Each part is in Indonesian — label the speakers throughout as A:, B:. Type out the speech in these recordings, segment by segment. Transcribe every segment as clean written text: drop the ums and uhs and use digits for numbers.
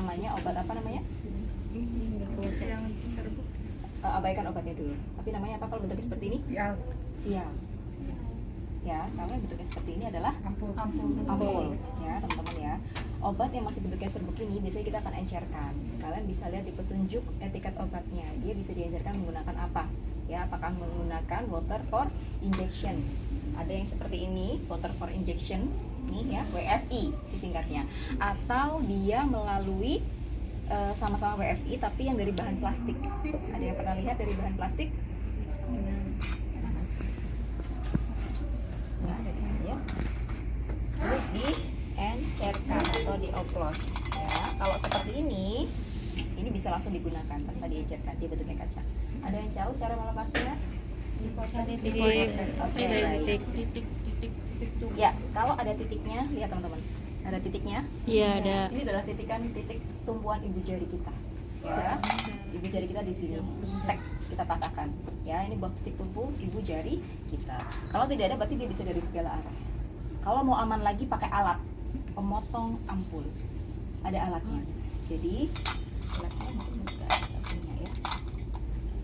A: namanya obat apa namanya?
B: Yang serbuk.
A: Abaikan obatnya dulu. Tapi namanya apa kalau bentuknya seperti ini?
B: Ya,
A: Vial. Ya, kalau yang bentuknya seperti ini adalah
B: ampul.
A: ampul. Ya, teman-teman ya. Obat yang masih bentuknya serbuk ini biasanya kita akan encerkan. Kalian bisa lihat di petunjuk etiket obatnya. Dia bisa diencerkan menggunakan apa? Ya, apakah menggunakan water for injection? Ada yang seperti ini, water for injection, nih ya, WFI disingkatnya. Atau dia melalui sama-sama WFI tapi yang dari bahan plastik. Ada yang pernah lihat dari bahan plastik? Nggak ada di sini ya. Terus diencerkan atau dioplos. Ya, kalau seperti ini bisa langsung digunakan tanpa diencerkan. Dia bentuknya kaca. Ada yang tahu cara melepasnya? Oke, baik.
B: Titik
A: Ya, kalau ada titiknya, lihat teman-teman. Ada titiknya?
C: Iya, ada.
A: Ini adalah titik tumpuan ibu jari kita. Ya, ibu jari kita di sini. Tek, kita patahkan. Ya, ini buat titik tumpu ibu jari kita. Kalau tidak ada, berarti dia bisa dari segala arah. Kalau mau aman lagi, pakai alat pemotong ampul. Ada alatnya. Jadi, alatnya mungkin nggak punya ya.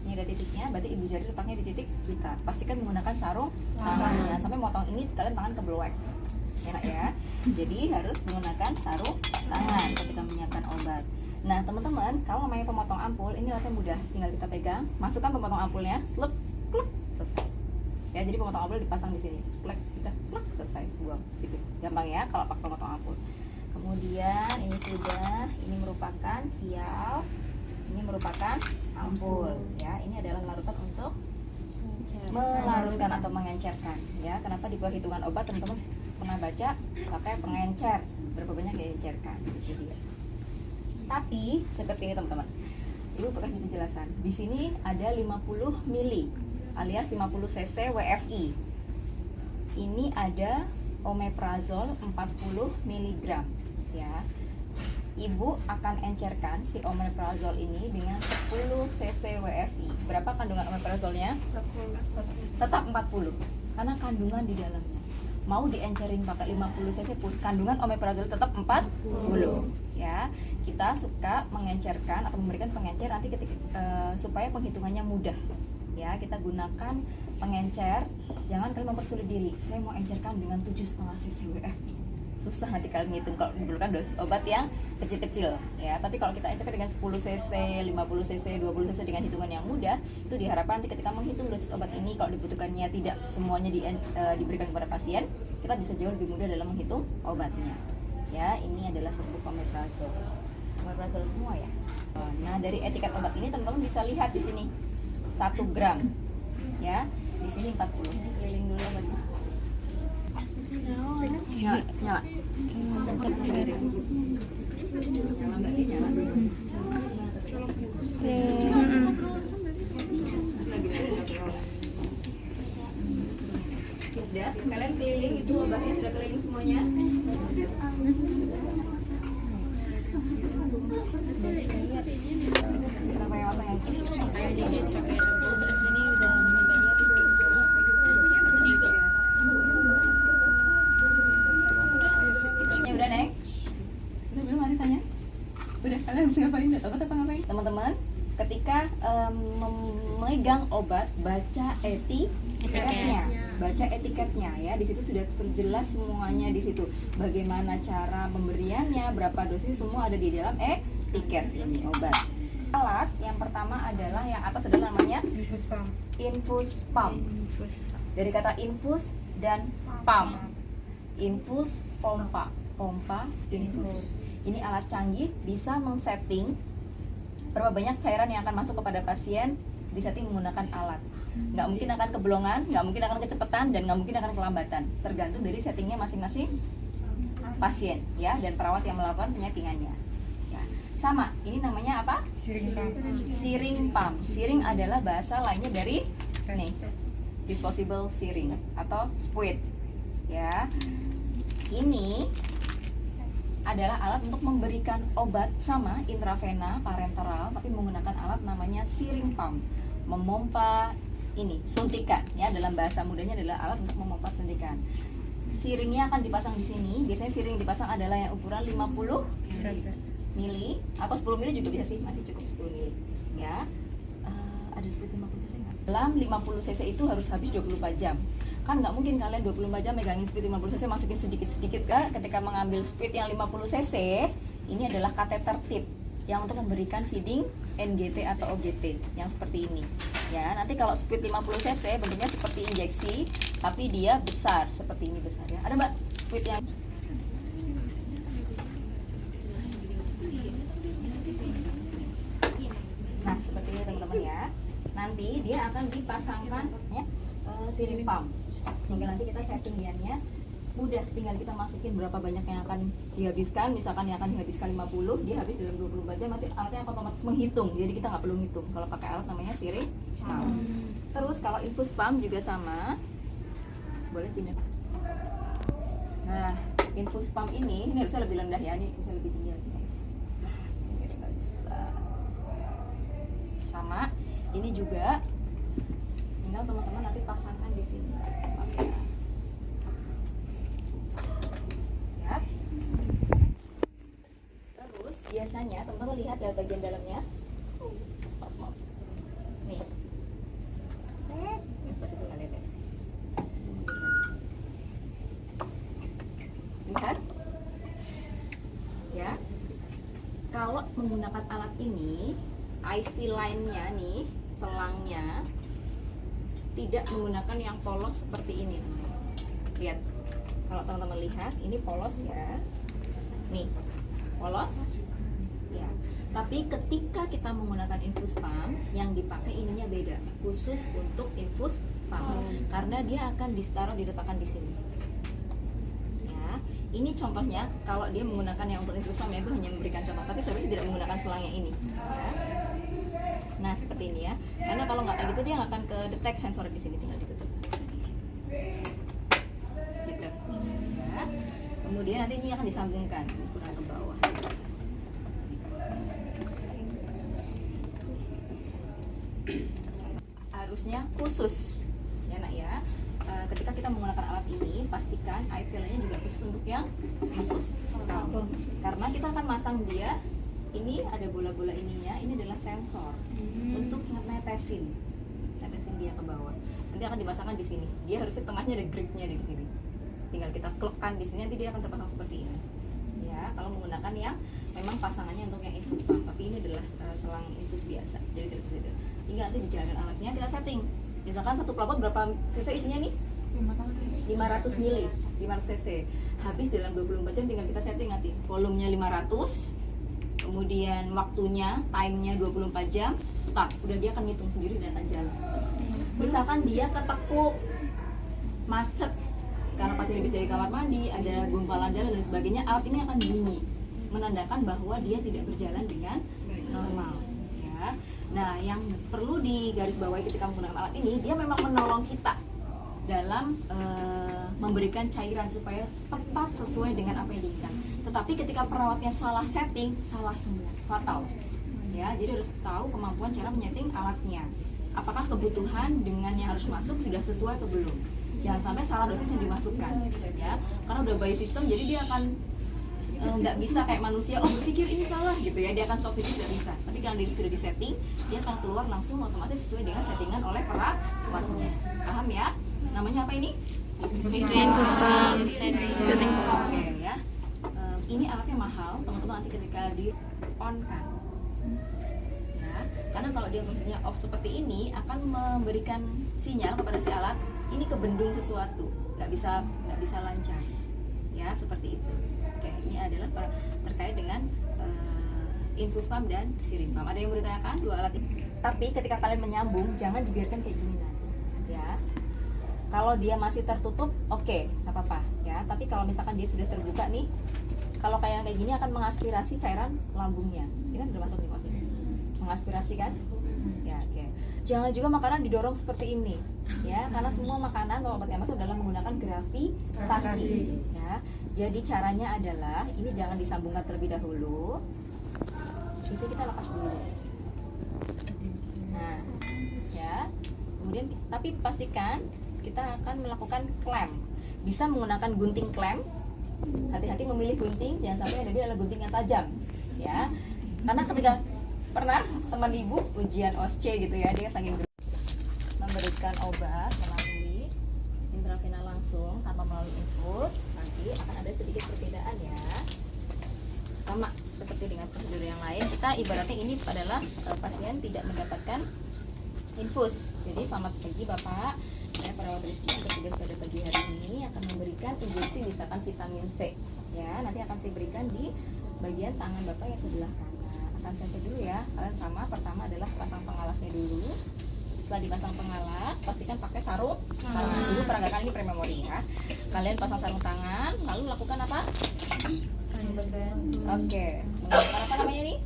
A: Ini ada titiknya, berarti ibu jari letaknya di titik kita. Pastikan menggunakan sarung tangan. Nah, sampai motong ini kalian tangan kebeluek. Enak ya. Jadi harus menggunakan sarung tangan ketika menyiapkan obat. Nah, teman-teman, kalau namanya pemotong ampul, ini alatnya mudah. Tinggal kita pegang, masukkan pemotong ampulnya, slep, klek, selesai. Ya, jadi pemotong ampul dipasang di sini. Klek, kita klek, selesai. Buang. Gitu. Gampang ya kalau pakai pemotong ampul. Kemudian ini sudah, ini merupakan vial. Ini merupakan ampul, ya. Ini adalah larutan untuk melarutkan atau mengencerkan, ya. Kenapa di bawah hitungan obat teman-teman pernah baca pakai pengencer, berapa banyak diencerkan, gitu ya. Tapi seperti ini teman-teman, Ibu kasih penjelasan. Di sini ada 50 mili alias 50 cc WFI. Ini ada omeprazol 40 mg, ya. Ibu akan encerkan si omeprazol ini dengan 10 cc WFI. Berapa kandungan omeprazolnya? Tetap 40, karena kandungan di dalamnya. Mau diencerin pakai 50 cc pun kandungan omeprazol tetap 40. Ya, kita suka mengencerkan atau memberikan pengencer nanti ketika supaya penghitungannya mudah. Ya, kita gunakan pengencer. Jangan kalian mempersulit diri. Saya mau encerkan dengan 7,5 cc WFI. Susah nanti kalian ngitung kalau memerlukan dosis obat yang kecil-kecil ya. Tapi kalau kita encerkan dengan 10 cc, 50 cc, 20 cc dengan hitungan yang mudah, itu diharapkan nanti ketika menghitung dosis obat ini kalau dibutuhkannya tidak semuanya diberikan kepada pasien, kita bisa jauh lebih mudah dalam menghitung obatnya. Ya, ini adalah serbuk omeprazol. Omeprazol semua ya. Nah, dari etiket obat ini teman-teman bisa lihat di sini 1 gram. Ya, di sini 40. Keliling dulu obatnya. Nyala, nyala. Nyala Mbak, nyala. Sudah, kalian keliling itu obatnya sudah keliling semuanya. Kenapa yang apa yang udah Neng? Udah belum Arisanya? Udah, kalian harus ngapain? Gak obat apa ngapain? Teman-teman, ketika memegang obat, baca etiketnya. Baca etiketnya ya. Di situ sudah terjelas semuanya di situ. Bagaimana cara pemberiannya, berapa dosis, semua ada di dalam etiket ini obat. Alat yang pertama adalah yang atas adalah namanya infus pump. Dari kata infus dan pump. Infus, pompa. Pompa, infus. Ini alat canggih, bisa men-setting berapa banyak cairan yang akan masuk kepada pasien, disetting menggunakan alat. Nggak mungkin akan kebolongan, nggak mungkin akan kecepatan, dan nggak mungkin akan kelambatan. Tergantung dari settingnya masing-masing pasien, ya, dan perawat yang melakukan penyetingannya. Ya. Sama, ini namanya apa? Syring pump. Syring adalah bahasa lainnya dari nih, disposable syring atau squid. Ya, ini adalah alat untuk memberikan obat sama intravena, parenteral, tapi menggunakan alat namanya syring pump, memompa ini suntikan. Ya, dalam bahasa mudanya adalah alat untuk memompa suntikan. Syringnya akan dipasang di sini. Biasanya syring dipasang adalah yang ukuran 50 mili atau 10 mili juga bisa sih, masih cukup 10 mili ya. Ada speed 50 cc nggak? Dalam 50 cc itu harus habis 24 jam. Kan nggak mungkin kalian 24 jam megangin speed 50 cc masukin sedikit-sedikit kan. Ketika mengambil speed yang 50 cc, ini adalah kateter tip yang untuk memberikan feeding NGT atau OGT yang seperti ini ya. Nanti kalau speed 50 cc bentuknya seperti injeksi tapi dia besar, seperti ini besar ya. Ada Mbak speed yang nah seperti ini teman-teman ya. Nanti dia akan dipasangkan ya sirip pump. Tinggal nanti kita setting diannya mudah, tinggal kita masukin berapa banyak yang akan dihabiskan. Misalkan yang akan dihabiskan 50, dia habis dalam 24 jam, nanti alatnya akan otomatis menghitung, jadi kita nggak perlu ngitung kalau pakai alat namanya sirip pump. Terus kalau infus pump juga sama, boleh pindah. Nah infus pump ini harusnya lebih rendah ya, ini bisa lebih tinggi lagi. Ini nggak bisa. Sama ini juga, tinggal teman-teman nanti pasangkan di sini. Biasanya teman-teman lihat dari bagian dalamnya nih, seperti itu nggak lihat ya? Lihat ya, kalau menggunakan alat ini IV line-nya nih, selangnya tidak menggunakan yang polos seperti ini teman-teman. Lihat, kalau teman-teman lihat ini polos ya, nih polos ya. Tapi ketika kita menggunakan infus pump, yang dipakai ininya beda, khusus untuk infus pump, karena dia akan ditaruh diletakkan di sini. Ya, ini contohnya kalau dia menggunakan yang untuk infus pump ya, itu hanya memberikan contoh, tapi seharusnya tidak menggunakan selang yang ini. Ya. Nah seperti ini ya, karena kalau nggak kayak gitu dia nggak akan ke detect sensor di sini, tinggal ditutup. Gitu. Ya. Kemudian nanti ini akan disambungkan ukuran ke bawah. Harusnya khusus ya nak ya. Ketika kita menggunakan alat ini, pastikan IV line-nya juga khusus untuk yang infus pump. Karena kita akan masang dia, ini ada bola-bola ininya, ini adalah sensor untuk netesin dia ke bawah. Nanti akan dipasangkan di sini. Dia harusnya tengahnya ada gripnya di sini. Tinggal kita klekkan di sini, nanti dia akan terpasang seperti ini. Ya, kalau menggunakan yang memang pasangannya untuk yang infus pump, tapi ini adalah selang infus biasa. Jadi terus gitu. Tinggal nanti dijalankan alatnya, kita setting. Misalkan satu pelapot berapa cc isinya nih? 500 mili, 500 cc. Habis dalam 24 jam tinggal kita setting nanti. Volumenya 500, kemudian waktunya, time-nya 24 jam, start. Udah dia akan ngitung sendiri dan akan jalan. Misalkan dia ketekuk, macet, karena pasien bisa di kamar mandi, ada gumpalan darah dan sebagainya, alat ini akan bunyi, menandakan bahwa dia tidak berjalan dengan normal. Ya. Nah, yang perlu digarisbawahi ketika menggunakan alat ini, dia memang menolong kita dalam memberikan cairan supaya tepat sesuai dengan apa yang diinginkan. Tetapi ketika perawatnya salah setting, salah semua, fatal. Ya, jadi harus tahu kemampuan cara menyeting alatnya. Apakah kebutuhan dengan yang harus masuk sudah sesuai atau belum? Jangan sampai salah dosis yang dimasukkan, ya. Karena udah by system, jadi dia akan nggak bisa kayak manusia, oh berpikir ini salah gitu ya, dia akan stop itu, tidak bisa. Tapi kalau dia sudah disetting, dia akan keluar langsung otomatis sesuai dengan settingan oleh perawatnya. Paham ya? Namanya apa ini?
B: Infus pump.
A: Oke ya. Ini alatnya mahal, teman-teman, nanti ketika di on kan. Ya, karena kalau dia posisinya off seperti ini akan memberikan sinyal kepada si alat ini kebendung sesuatu, nggak bisa lancar. Ya, seperti itu. Oke, ini adalah terkait dengan infus pump dan sirip pump. Ada yang mau ditanyakan dua alat ini? Tapi ketika kalian menyambung, jangan dibiarkan kayak gini nanti. Ya. Kalau dia masih tertutup, oke, nggak apa-apa ya. Tapi kalau misalkan dia sudah terbuka nih, kalau kayak gini akan mengaspirasi cairan lambungnya. Ini kan udah masuk nih pasti. Mengaspirasi kan? Ya, oke. Jangan juga makanan didorong seperti ini, ya. Karena semua makanan kalau obatnya masuk dalam menggunakan gravitasi, ya. Jadi caranya adalah ini jangan disambungkan terlebih dahulu. Biasanya kita lepas dulu. Nah, ya. Kemudian tapi pastikan kita akan melakukan klem. Bisa menggunakan gunting klem. Hati-hati memilih gunting, jangan sampai yang ada adalah gunting yang tajam. ya. Karena ketika pernah teman ibu ujian OSCE gitu ya, dia saking memberikan obat melalui intravena langsung tanpa melalui infus, nanti akan ada sedikit perbedaan ya. Sama seperti dengan prosedur yang lain, kita ibaratnya ini adalah pasien tidak mendapatkan infus. Jadi selamat pagi Bapak, saya perawat Rizky yang bertugas pada pagi hari ini akan memberikan injeksi misalkan vitamin C ya. Nanti akan saya berikan di bagian tangan Bapak yang sebelah kanan. Akan saya cek dulu ya. Kalian sama, pertama adalah pasang pengalasnya dulu. Setelah dipasang pengalas, pastikan pakai sarung tangan dulu. Peragakan ini prememori ya. Kalian pasang sarung tangan, lalu lakukan apa? Oke, menggunakan apa namanya nih?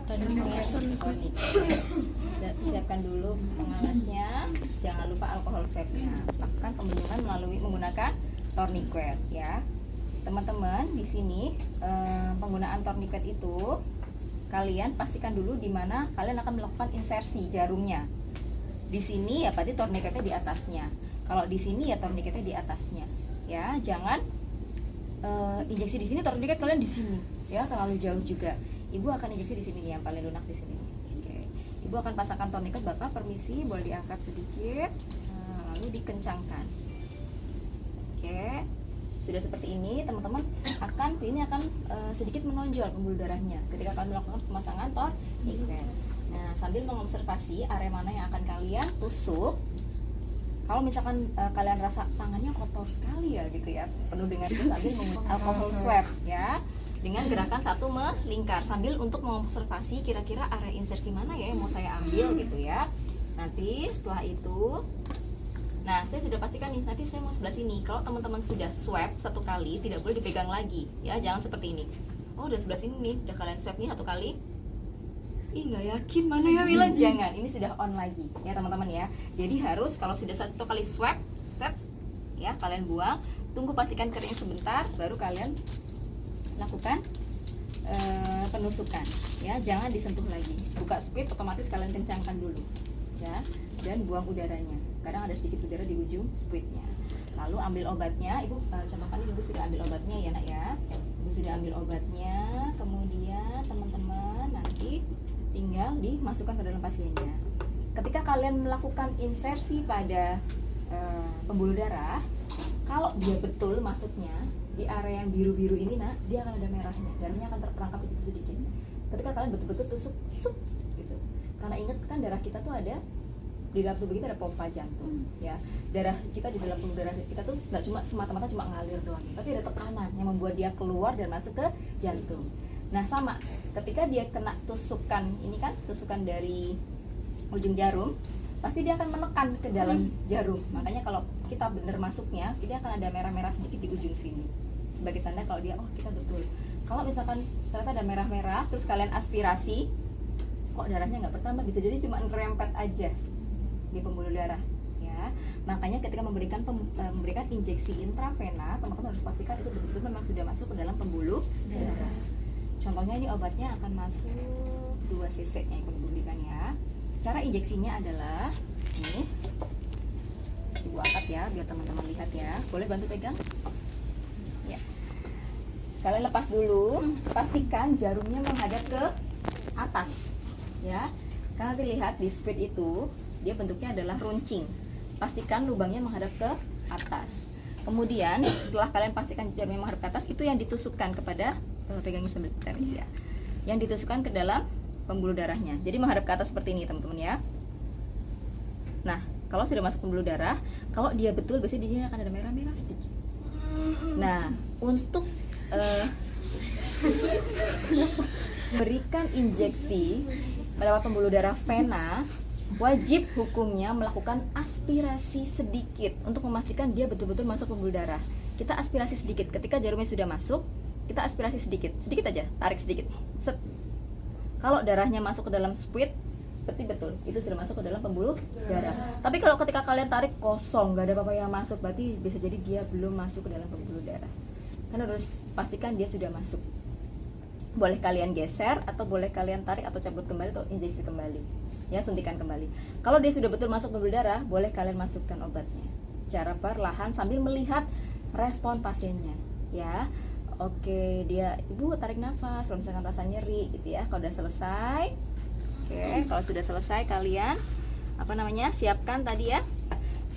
A: Tonik. Siapkan dulu pengalasnya, jangan lupa alkohol swabnya. Lakukan pembendungan menggunakan tourniquet ya. Teman-teman, di sini penggunaan tourniquet itu kalian pastikan dulu di mana kalian akan melakukan insersi jarumnya. Di sini ya berarti tourniquetnya di atasnya. Kalau di sini ya tourniquetnya di atasnya. Ya, jangan injeksi di sini, tourniquet kalian di sini. Ya, terlalu jauh juga. Ibu akan injeksi di sini nih, yang paling lunak di sini. Oke. Ibu akan pasangkan tourniquet. Bapak permisi, boleh diangkat sedikit. Nah, lalu dikencangkan. Oke. Sudah seperti ini, teman-teman ini akan sedikit menonjol pembuluh darahnya ketika kalian melakukan pemasangan tourniquet. Nah, sambil mengobservasi area mana yang akan kalian tusuk. Kalau misalkan kalian rasa tangannya kotor sekali ya gitu ya, penuh dengan itu, sambil menggunakan alkohol swab ya, dengan gerakan satu melingkar sambil untuk mengobservasi kira-kira area insersi mana ya yang mau saya ambil gitu ya. Nanti setelah itu, nah saya sudah pastikan nih, nanti saya mau sebelah sini. Kalau teman-teman sudah swab satu kali, tidak boleh dipegang lagi ya, jangan seperti ini. Oh udah sebelah sini nih, udah kalian swab nih satu kali. Ih nggak yakin mana ya bilang, jangan, ini sudah on lagi ya teman-teman ya. Jadi harus kalau sudah satu kali swab set ya, kalian buang, tunggu pastikan kering sebentar, baru kalian lakukan penusukan ya. Jangan disentuh lagi, buka speed otomatis kalian kencangkan dulu ya, dan buang udaranya. Kadang ada sedikit udara di ujung speednya. Lalu ambil obatnya, ibu contohkan ibu sudah ambil obatnya ya nak ya. Ibu sudah ambil obatnya, kemudian teman-teman nanti tinggal dimasukkan ke dalam pasiennya. Ketika kalian melakukan insersi pada pembuluh darah, kalau dia betul masuknya di area yang biru-biru ini nak, dia akan ada merahnya, darahnya akan terperangkap di situ sedikit. Ketika kalian betul-betul tusuk, sup, gitu. Karena ingat kan darah kita tuh ada di dalam tubuh kita, ada pompa jantung ya. Darah kita di dalam pembuluh darah kita tuh nggak cuma semata-mata cuma ngalir doang, tapi ada tekanan yang membuat dia keluar dan masuk ke jantung. Nah sama, ketika dia kena tusukan ini kan, tusukan dari ujung jarum, pasti dia akan menekan ke dalam jarum. Makanya kalau kita bener masuknya, dia akan ada merah-merah sedikit di ujung sini, sebagai tanda kalau dia, oh kita betul. Kalau misalkan ternyata ada merah-merah, terus kalian aspirasi, kok darahnya nggak bertambah, bisa jadi cuma ngerempet aja di pembuluh darah ya. Makanya ketika memberikan injeksi intravena, teman-teman harus pastikan itu betul-betul memang sudah masuk ke dalam pembuluh darah. Contohnya ini obatnya akan masuk 2 cc yang ibu berikan ya. Cara injeksinya adalah ini, ibu angkat ya biar teman-teman lihat ya. Boleh bantu pegang ya. Kalian lepas dulu, pastikan jarumnya menghadap ke atas ya. Karena dilihat di speed itu dia bentuknya adalah runcing. Pastikan lubangnya menghadap ke atas. Kemudian setelah kalian pastikan jarumnya menghadap ke atas, itu yang ditusukkan kepada pegangnya sambil ya, yang ditusukkan ke dalam pembuluh darahnya. Jadi menghadap ke atas seperti ini teman-teman ya. Nah kalau sudah masuk pembuluh darah, kalau dia betul biasanya di sini akan ada merah-merah sedikit. Nah untuk berikan injeksi lewat pembuluh darah vena, wajib hukumnya melakukan aspirasi sedikit untuk memastikan dia betul-betul masuk pembuluh darah. Kita aspirasi sedikit, ketika jarumnya sudah masuk, kita aspirasi sedikit aja, tarik sedikit. Set. Kalau darahnya masuk ke dalam speed, berarti betul itu sudah masuk ke dalam pembuluh darah. Tapi kalau ketika kalian tarik kosong, nggak ada apa-apa yang masuk, berarti bisa jadi dia belum masuk ke dalam pembuluh darah. Karena harus pastikan dia sudah masuk. Boleh kalian geser atau boleh kalian tarik atau cabut kembali atau injeksi kembali. Ya, suntikan kembali. Kalau dia sudah betul masuk pembuluh darah, boleh kalian masukkan obatnya secara perlahan sambil melihat respon pasiennya. Ya, Oke, ibu tarik nafas kalau misalkan rasa nyeri gitu ya. Kalau udah selesai, oke, kalau sudah selesai kalian siapkan tadi ya,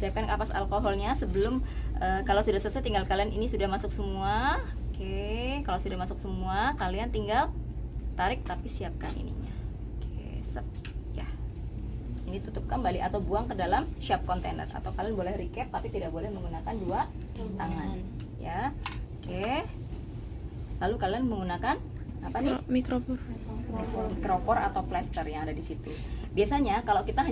A: siapkan kapas alkoholnya sebelum kalau sudah selesai tinggal kalian ini sudah masuk semua. Oke, kalau sudah masuk semua kalian tinggal tarik tapi siapkan ininya. Oke, sep ya. Ini tutup kembali atau buang ke dalam shop container, atau kalian boleh recap tapi tidak boleh menggunakan dua tangan ya. Oke, lalu kalian menggunakan apa nih?
B: Mikropor.
A: Mikropor atau plester yang ada di situ. Biasanya kalau kita